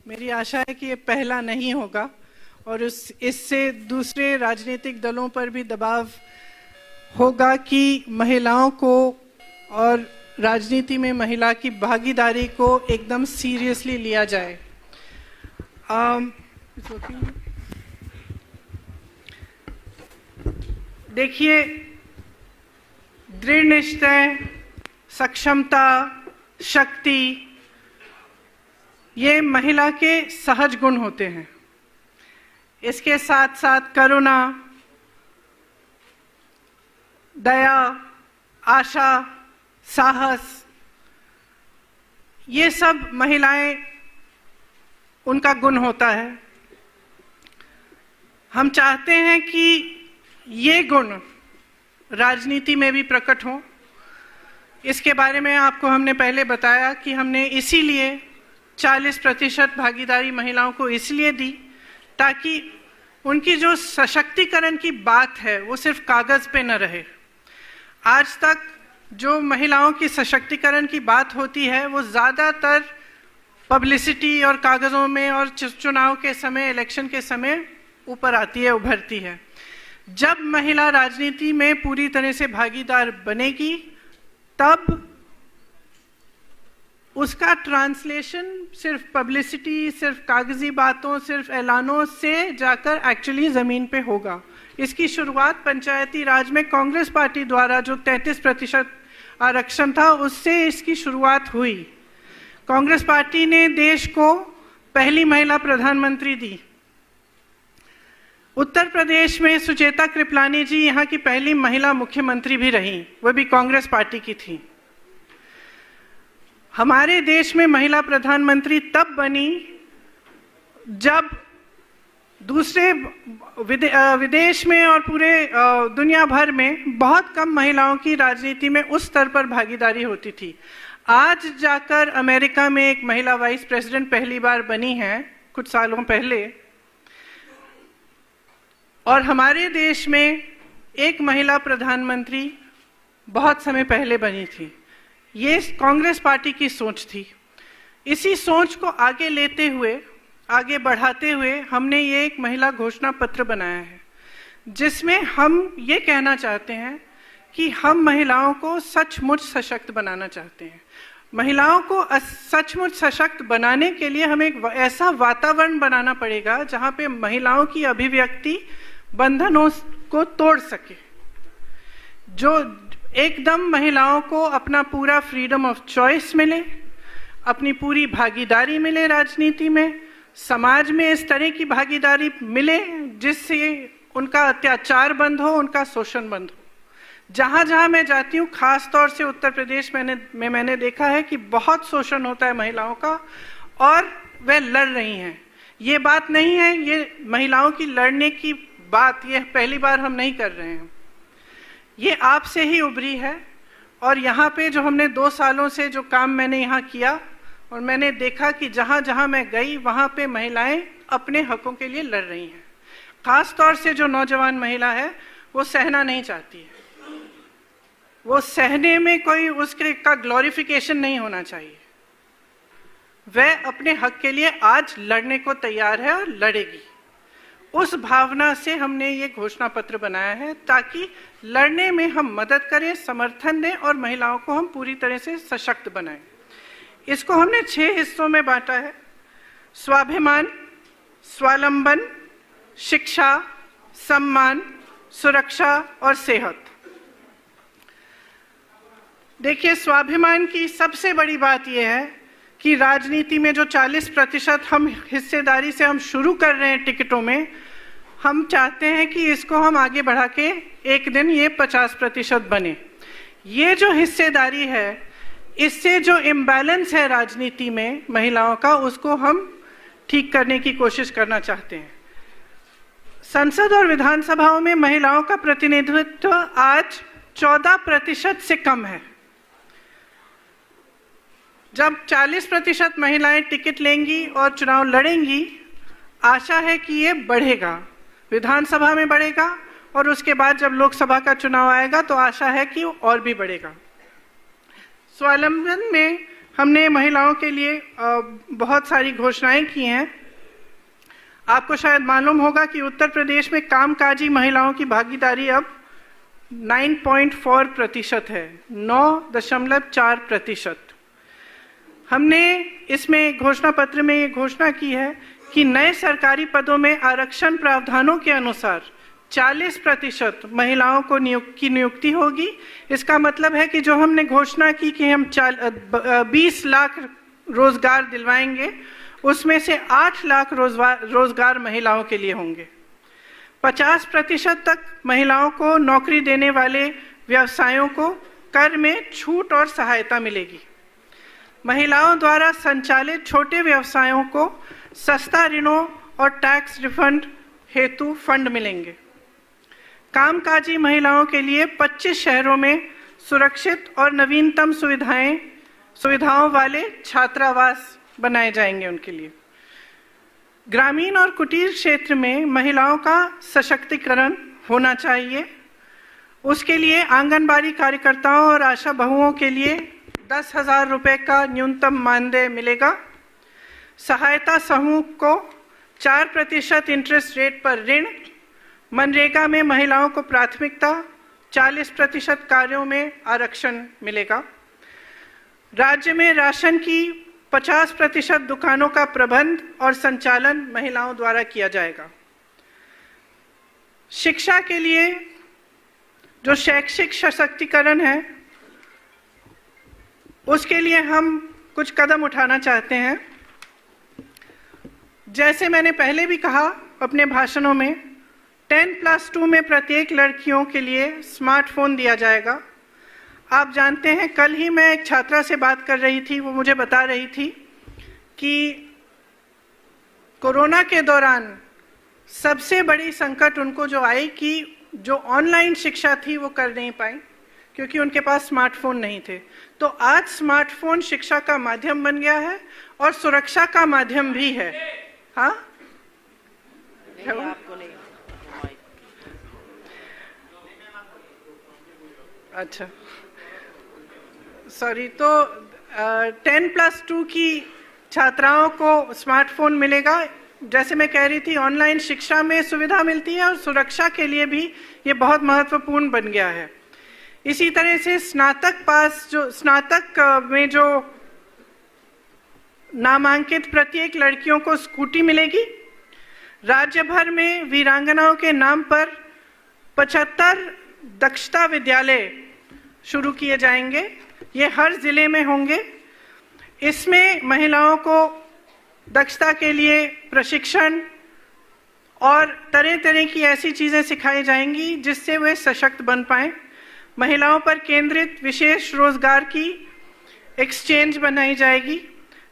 मेरी आशा है कि ये पहला नहीं होगा और इससे दूसरे राजनीतिक दलों पर भी दबाव होगा कि महिलाओं को और राजनीति में महिला की भागीदारी को एकदम सीरियसली लिया जाए। देखिए, दृढ़ निश्चय, सक्षमता, शक्ति, ये महिला के सहज गुण होते हैं। इसके साथ साथ करुणा, दया, आशा, साहस, ये सब महिलाएं उनका गुण होता है। हम चाहते हैं कि ये गुण राजनीति में भी प्रकट हो। इसके बारे में आपको हमने पहले बताया कि हमने इसीलिए 40% भागीदारी महिलाओं को इसलिए दी ताकि उनकी जो सशक्तिकरण की बात है वो सिर्फ कागज पे न रहे। आज तक जो महिलाओं की सशक्तिकरण की बात होती है वो ज़्यादातर पब्लिसिटी और कागज़ों में और चुनाव के समय, इलेक्शन के समय ऊपर आती है, उभरती है। जब महिला राजनीति में पूरी तरह से भागीदार बनेगी तब उसका ट्रांसलेशन सिर्फ पब्लिसिटी, सिर्फ कागजी बातों, सिर्फ ऐलानों से जाकर एक्चुअली ज़मीन पे होगा। इसकी शुरुआत पंचायती राज में कांग्रेस पार्टी द्वारा जो 33% आरक्षण था उससे इसकी शुरुआत हुई। कांग्रेस पार्टी ने देश को पहली महिला प्रधानमंत्री दी। उत्तर प्रदेश में सुचेता कृपलानी जी यहाँ की पहली महिला मुख्यमंत्री भी रही, वो भी कांग्रेस पार्टी की थी। हमारे देश में महिला प्रधानमंत्री तब बनी जब दूसरे विदेश में और पूरे दुनिया भर में बहुत कम महिलाओं की राजनीति में उस स्तर पर भागीदारी होती थी। आज जाकर अमेरिका में एक महिला वाइस प्रेसिडेंट पहली बार बनी है कुछ सालों पहले, और हमारे देश में एक महिला प्रधानमंत्री बहुत समय पहले बनी थी। ये कांग्रेस पार्टी की सोच थी। इसी सोच को आगे लेते हुए, आगे बढ़ाते हुए हमने ये एक महिला घोषणा पत्र बनाया है जिसमें हम ये कहना चाहते हैं कि हम महिलाओं को सचमुच सशक्त बनाना चाहते हैं। महिलाओं को सचमुच सशक्त बनाने के लिए हमें एक ऐसा वातावरण बनाना पड़ेगा जहाँ पे महिलाओं की अभिव्यक्ति बंधनों को तोड़ सके, जो एकदम महिलाओं को अपना पूरा फ्रीडम ऑफ चॉइस मिले, अपनी पूरी भागीदारी मिले राजनीति में, समाज में इस तरह की भागीदारी मिले जिससे उनका अत्याचार बंद हो, उनका शोषण बंद हो। जहाँ जहाँ मैं जाती हूँ, खास तौर से उत्तर प्रदेश में मैंने देखा है कि बहुत शोषण होता है महिलाओं का और वह लड़ रही हैं। ये बात नहीं है, ये महिलाओं की लड़ने की बात ये पहली बार हम नहीं कर रहे हैं, ये आपसे ही उभरी है। और यहाँ पे जो हमने 2 सालों से जो काम मैंने यहाँ किया और मैंने देखा कि जहाँ जहाँ मैं गई वहाँ पे महिलाएं अपने हकों के लिए लड़ रही हैं। खास तौर से जो नौजवान महिला है वो सहना नहीं चाहती है, वो सहने में कोई उसके का ग्लोरिफिकेशन नहीं होना चाहिए। वह अपने हक के लिए आज लड़ने को तैयार है और लड़ेगी। उस भावना से हमने ये घोषणा पत्र बनाया है ताकि लड़ने में हम मदद करें, समर्थन दें और महिलाओं को हम पूरी तरह से सशक्त बनाएं। इसको हमने 6 हिस्सों में बांटा है: स्वाभिमान, स्वावलंबन, शिक्षा, सम्मान, सुरक्षा और सेहत। देखिए, स्वाभिमान की सबसे बड़ी बात यह है कि राजनीति में जो 40% हम हिस्सेदारी से हम शुरू कर रहे हैं टिकटों में, हम चाहते हैं कि इसको हम आगे बढ़ा के एक दिन ये 50% बने। ये जो हिस्सेदारी है, इससे जो इम्बैलेंस है राजनीति में महिलाओं का, उसको हम ठीक करने की कोशिश करना चाहते हैं। संसद और विधानसभाओं में महिलाओं का प्रतिनिधित्व आज 14% से कम है। जब 40% महिलाएं टिकट लेंगी और चुनाव लड़ेंगी, आशा है कि ये बढ़ेगा, विधानसभा में बढ़ेगा और उसके बाद जब लोकसभा का चुनाव आएगा तो आशा है कि और भी बढ़ेगा। स्वावलंबन में हमने महिलाओं के लिए बहुत सारी घोषणाएं की हैं। आपको शायद मालूम होगा कि उत्तर प्रदेश में कामकाजी महिलाओं की भागीदारी अब 9.4% है, 9.4%। हमने इसमें घोषणा पत्र में ये घोषणा की है कि नए सरकारी पदों में आरक्षण प्रावधानों के अनुसार 40% महिलाओं को नियुक्ति होगी। इसका मतलब है कि जो हमने घोषणा की कि हम 20 लाख रोजगार दिलवाएंगे, उसमें से 8 लाख रोजगार महिलाओं के लिए होंगे। 50% तक महिलाओं को नौकरी देने वाले व्यवसायों को कर में छूट और सहायता मिलेगी। महिलाओं द्वारा संचालित छोटे व्यवसायों को सस्ता ऋणों और टैक्स रिफंड हेतु फंड मिलेंगे। कामकाजी महिलाओं के लिए 25 शहरों में सुरक्षित और नवीनतम सुविधाओं वाले छात्रावास बनाए जाएंगे उनके लिए। ग्रामीण और कुटीर क्षेत्र में महिलाओं का सशक्तिकरण होना चाहिए। उसके लिए आंगनबाड़ी कार्यकर्ताओं और आशा बहुओं के लिए 10,000 रुपये का न्यूनतम मानदेय मिलेगा। सहायता समूह को 4% इंटरेस्ट रेट पर ऋण। मनरेगा में महिलाओं को प्राथमिकता, 40% कार्यों में आरक्षण मिलेगा। राज्य में राशन की 50% दुकानों का प्रबंध और संचालन महिलाओं द्वारा किया जाएगा। शिक्षा के लिए जो शैक्षिक सशक्तिकरण है, उसके लिए हम कुछ कदम उठाना चाहते हैं। जैसे मैंने पहले भी कहा अपने भाषणों में, 10+2 में प्रत्येक लड़कियों के लिए स्मार्टफोन दिया जाएगा। आप जानते हैं, कल ही मैं एक छात्रा से बात कर रही थी, वो मुझे बता रही थी कि कोरोना के दौरान सबसे बड़ी संकट उनको जो आई कि जो ऑनलाइन शिक्षा थी वो कर नहीं पाई क्योंकि उनके पास स्मार्टफोन नहीं थे। तो आज स्मार्टफोन शिक्षा का माध्यम बन गया है और सुरक्षा का माध्यम भी है। हाँ, आपको नहीं। अच्छा, सॉरी। तो 10+2 की छात्राओं को स्मार्टफोन मिलेगा। जैसे मैं कह रही थी, ऑनलाइन शिक्षा में सुविधा मिलती है और सुरक्षा के लिए भी ये बहुत महत्वपूर्ण बन गया है। इसी तरह से स्नातक में जो नामांकित प्रत्येक लड़कियों को स्कूटी मिलेगी। राज्य भर में वीरांगनाओं के नाम पर 75 दक्षता विद्यालय शुरू किए जाएंगे। ये हर जिले में होंगे। इसमें महिलाओं को दक्षता के लिए प्रशिक्षण और तरह तरह की ऐसी चीज़ें सिखाई जाएंगी जिससे वे सशक्त बन पाएं। महिलाओं पर केंद्रित विशेष रोजगार की एक्सचेंज बनाई जाएगी।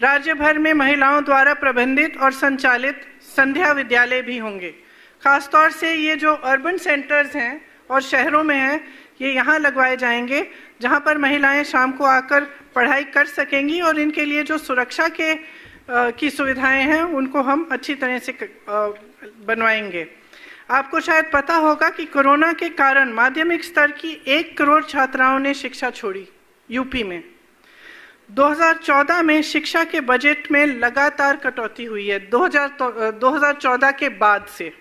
राज्य भर में महिलाओं द्वारा प्रबंधित और संचालित संध्या विद्यालय भी होंगे। खासतौर से ये जो अर्बन सेंटर्स हैं और शहरों में हैं, ये यहाँ लगवाए जाएंगे जहाँ पर महिलाएं शाम को आकर पढ़ाई कर सकेंगी और इनके लिए जो सुरक्षा की सुविधाएं हैं उनको हम अच्छी तरह से बनवाएंगे। आपको शायद पता होगा कि कोरोना के कारण माध्यमिक स्तर की 1 करोड़ छात्राओं ने शिक्षा छोड़ी यूपी में। 2014 में शिक्षा के बजट में लगातार कटौती हुई है। 2014 के बाद से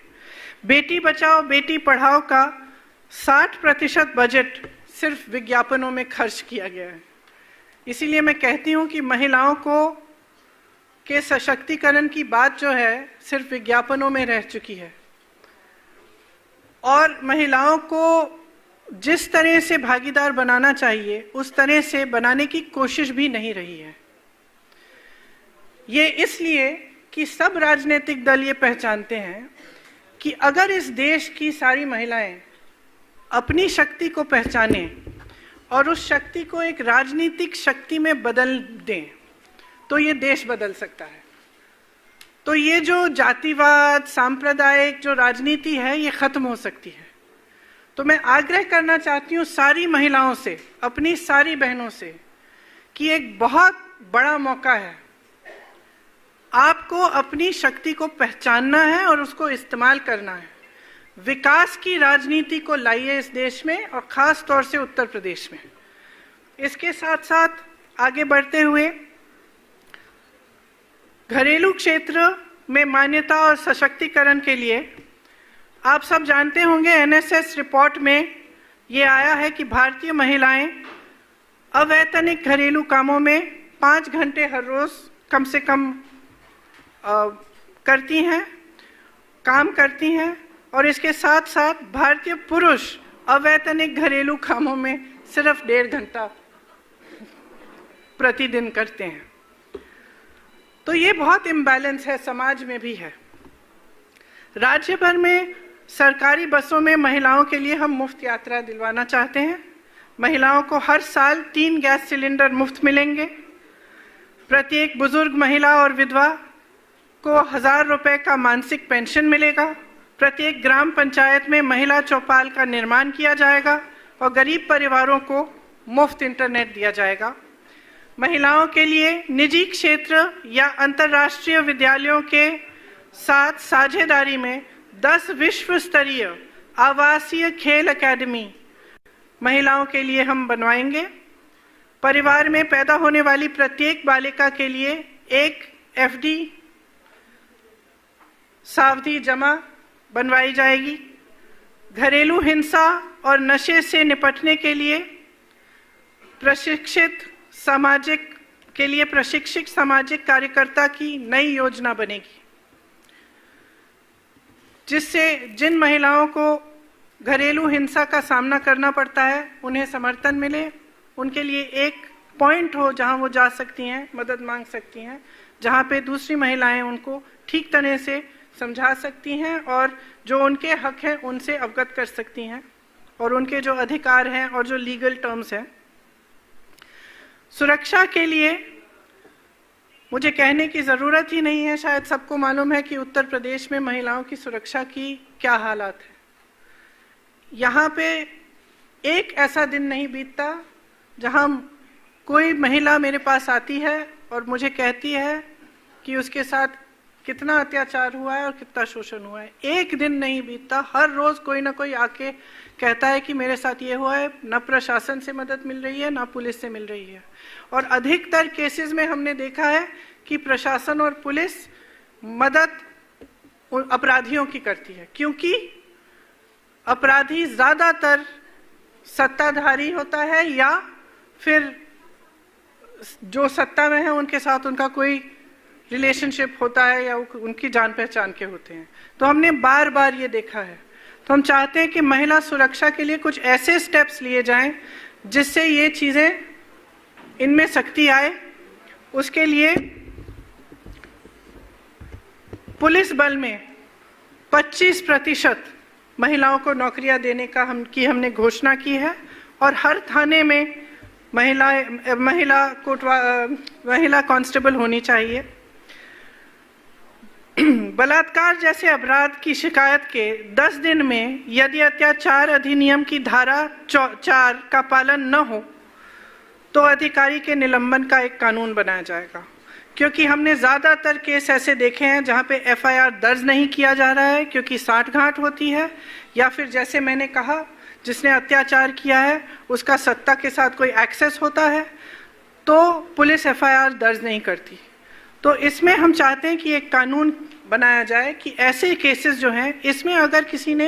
बेटी बचाओ बेटी पढ़ाओ का 60% बजट सिर्फ विज्ञापनों में खर्च किया गया है। इसीलिए मैं कहती हूँ कि महिलाओं के सशक्तिकरण की बात जो है सिर्फ विज्ञापनों में रह चुकी है और महिलाओं को जिस तरह से भागीदार बनाना चाहिए उस तरह से बनाने की कोशिश भी नहीं रही है। ये इसलिए कि सब राजनीतिक दल ये पहचानते हैं कि अगर इस देश की सारी महिलाएं अपनी शक्ति को पहचानें और उस शक्ति को एक राजनीतिक शक्ति में बदल दें तो ये देश बदल सकता है। तो ये जो जातिवाद, सांप्रदायिक जो राजनीति है, ये खत्म हो सकती है। तो मैं आग्रह करना चाहती हूँ सारी महिलाओं से, अपनी सारी बहनों से, कि एक बहुत बड़ा मौका है। आपको अपनी शक्ति को पहचानना है और उसको इस्तेमाल करना है। विकास की राजनीति को लाइए इस देश में और खास तौर से उत्तर प्रदेश में। इसके साथ साथ आगे बढ़ते हुए घरेलू क्षेत्र में मान्यता और सशक्तिकरण के लिए आप सब जानते होंगे, एनएसएस रिपोर्ट में ये आया है कि भारतीय महिलाएं अवैतनिक घरेलू कामों में 5 घंटे हर रोज कम से कम काम करती हैं, और इसके साथ साथ भारतीय पुरुष अवैतनिक घरेलू कामों में सिर्फ 1.5 घंटा प्रतिदिन करते हैं। तो ये बहुत इम्बैलेंस है, समाज में भी है। राज्य भर में सरकारी बसों में महिलाओं के लिए हम मुफ्त यात्रा दिलवाना चाहते हैं। महिलाओं को हर साल 3 गैस सिलेंडर मुफ्त मिलेंगे। प्रत्येक बुजुर्ग महिला और विधवा को 1000 रुपए का मासिक पेंशन मिलेगा। प्रत्येक ग्राम पंचायत में महिला चौपाल का निर्माण किया जाएगा और गरीब परिवारों को मुफ्त इंटरनेट दिया जाएगा। महिलाओं के लिए निजी क्षेत्र या अंतर्राष्ट्रीय विद्यालयों के साथ साझेदारी में 10 विश्व स्तरीय आवासीय खेल अकादमी महिलाओं के लिए हम बनवाएंगे। परिवार में पैदा होने वाली प्रत्येक बालिका के लिए एक एफडी सावधि जमा बनवाई जाएगी। घरेलू हिंसा और नशे से निपटने के लिए प्रशिक्षित सामाजिक कार्यकर्ता की नई योजना बनेगी, जिससे जिन महिलाओं को घरेलू हिंसा का सामना करना पड़ता है उन्हें समर्थन मिले। उनके लिए एक पॉइंट हो जहां वो जा सकती हैं, मदद मांग सकती हैं, जहां पे दूसरी महिलाएं उनको ठीक तरह से समझा सकती हैं और जो उनके हक हैं उनसे अवगत कर सकती हैं, और उनके जो अधिकार हैं और जो लीगल टर्म्स हैं। सुरक्षा के लिए मुझे कहने की ज़रूरत ही नहीं है, शायद सबको मालूम है कि उत्तर प्रदेश में महिलाओं की सुरक्षा की क्या हालात है। यहाँ पे एक ऐसा दिन नहीं बीतता जहाँ कोई महिला मेरे पास आती है और मुझे कहती है कि उसके साथ कितना अत्याचार हुआ है और कितना शोषण हुआ है। एक दिन नहीं बीतता, हर रोज कोई ना कोई आके कहता है कि मेरे साथ ये हुआ है। न प्रशासन से मदद मिल रही है, न पुलिस से मिल रही है, और अधिकतर केसेस में हमने देखा है कि प्रशासन और पुलिस मदद अपराधियों की करती है, क्योंकि अपराधी ज्यादातर सत्ताधारी होता है या फिर जो सत्ता में है उनके साथ उनका कोई रिलेशनशिप होता है या उनकी जान पहचान के होते हैं। तो हमने बार बार ये देखा है। तो हम चाहते हैं कि महिला सुरक्षा के लिए कुछ ऐसे स्टेप्स लिए जाएं जिससे ये चीज़ें, इनमें सख्ती आए। उसके लिए पुलिस बल में 25% महिलाओं को नौकरियां देने का हमने घोषणा की है, और हर थाने में महिला कांस्टेबल होनी चाहिए। बलात्कार जैसे अपराध की शिकायत के 10 दिन में यदि अत्याचार अधिनियम की धारा 4 का पालन न हो तो अधिकारी के निलंबन का एक कानून बनाया जाएगा, क्योंकि हमने ज़्यादातर केस ऐसे देखे हैं जहां पे एफआईआर दर्ज नहीं किया जा रहा है क्योंकि साठगांठ होती है, या फिर जैसे मैंने कहा जिसने अत्याचार किया है उसका सत्ता के साथ कोई एक्सेस होता है तो पुलिस एफआईआर दर्ज नहीं करती। तो इसमें हम चाहते हैं कि एक कानून बनाया जाए कि ऐसे केसेस जो हैं इसमें अगर किसी ने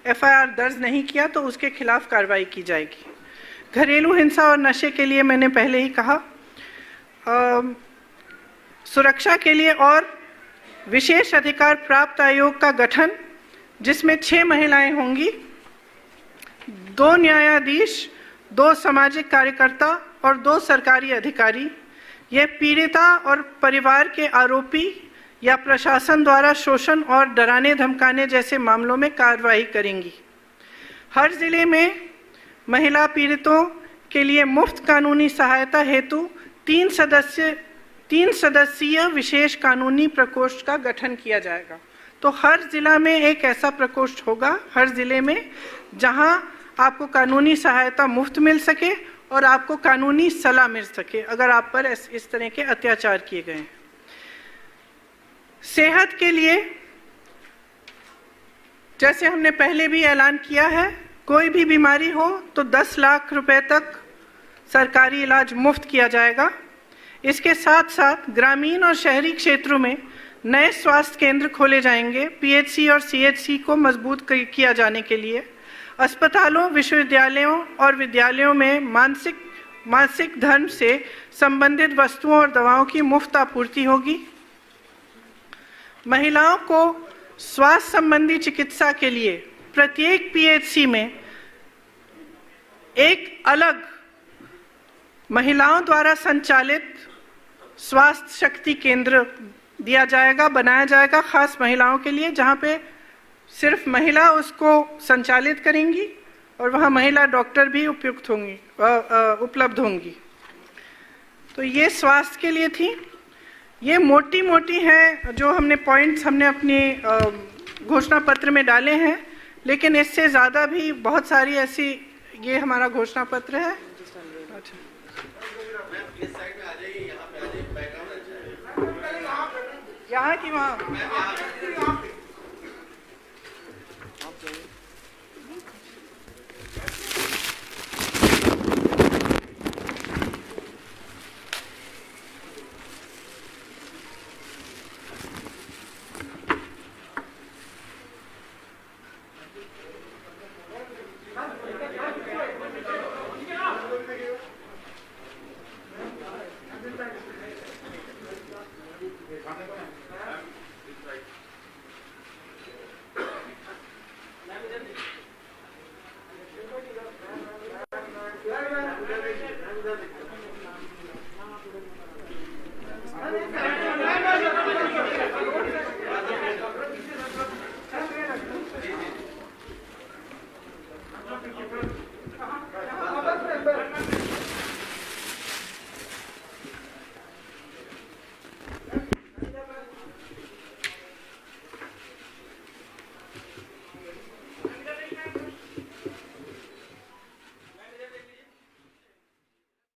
एफआईआर दर्ज नहीं किया तो उसके खिलाफ कार्रवाई की जाएगी। घरेलू हिंसा और नशे के लिए मैंने पहले ही कहा। सुरक्षा के लिए और विशेष अधिकार प्राप्त आयोग का गठन, जिसमें 6 महिलाएं होंगी, 2 न्यायाधीश, 2 सामाजिक कार्यकर्ता और 2 सरकारी अधिकारी। यह पीड़िता और परिवार के आरोपी या प्रशासन द्वारा शोषण और डराने धमकाने जैसे मामलों में कार्रवाई करेंगी। हर जिले में महिला पीड़ितों के लिए मुफ्त कानूनी सहायता हेतु 3 सदस्यीय विशेष कानूनी प्रकोष्ठ का गठन किया जाएगा। तो हर जिला में एक ऐसा प्रकोष्ठ होगा, हर जिले में, जहां आपको कानूनी सहायता मुफ्त मिल सके और आपको कानूनी सलाह मिल सके अगर आप पर इस तरह के अत्याचार किए गए हैं। सेहत के लिए जैसे हमने पहले भी ऐलान किया है, कोई भी बीमारी हो तो 10 लाख रुपए तक सरकारी इलाज मुफ्त किया जाएगा। इसके साथ साथ ग्रामीण और शहरी क्षेत्रों में नए स्वास्थ्य केंद्र खोले जाएंगे। पीएचसी और सीएचसी को मजबूत किया जाने के लिए अस्पतालों, विश्वविद्यालयों और विद्यालयों में मासिक धर्म से संबंधित वस्तुओं और दवाओं की मुफ्त आपूर्ति होगी। महिलाओं को स्वास्थ्य संबंधी चिकित्सा के लिए प्रत्येक पीएचसी में एक अलग महिलाओं द्वारा संचालित स्वास्थ्य शक्ति केंद्र दिया जाएगा, बनाया जाएगा खास महिलाओं के लिए, जहां पे सिर्फ महिला उसको संचालित करेंगी और वहां महिला डॉक्टर भी उपयुक्त होंगी, उपलब्ध होंगी। तो ये स्वास्थ्य के लिए थी। ये मोटी मोटी है जो हमने पॉइंट्स हमने अपनी घोषणा पत्र में डाले हैं, लेकिन इससे ज़्यादा भी बहुत सारी ऐसी, ये हमारा घोषणा पत्र है। अच्छा, यहाँ की वहाँ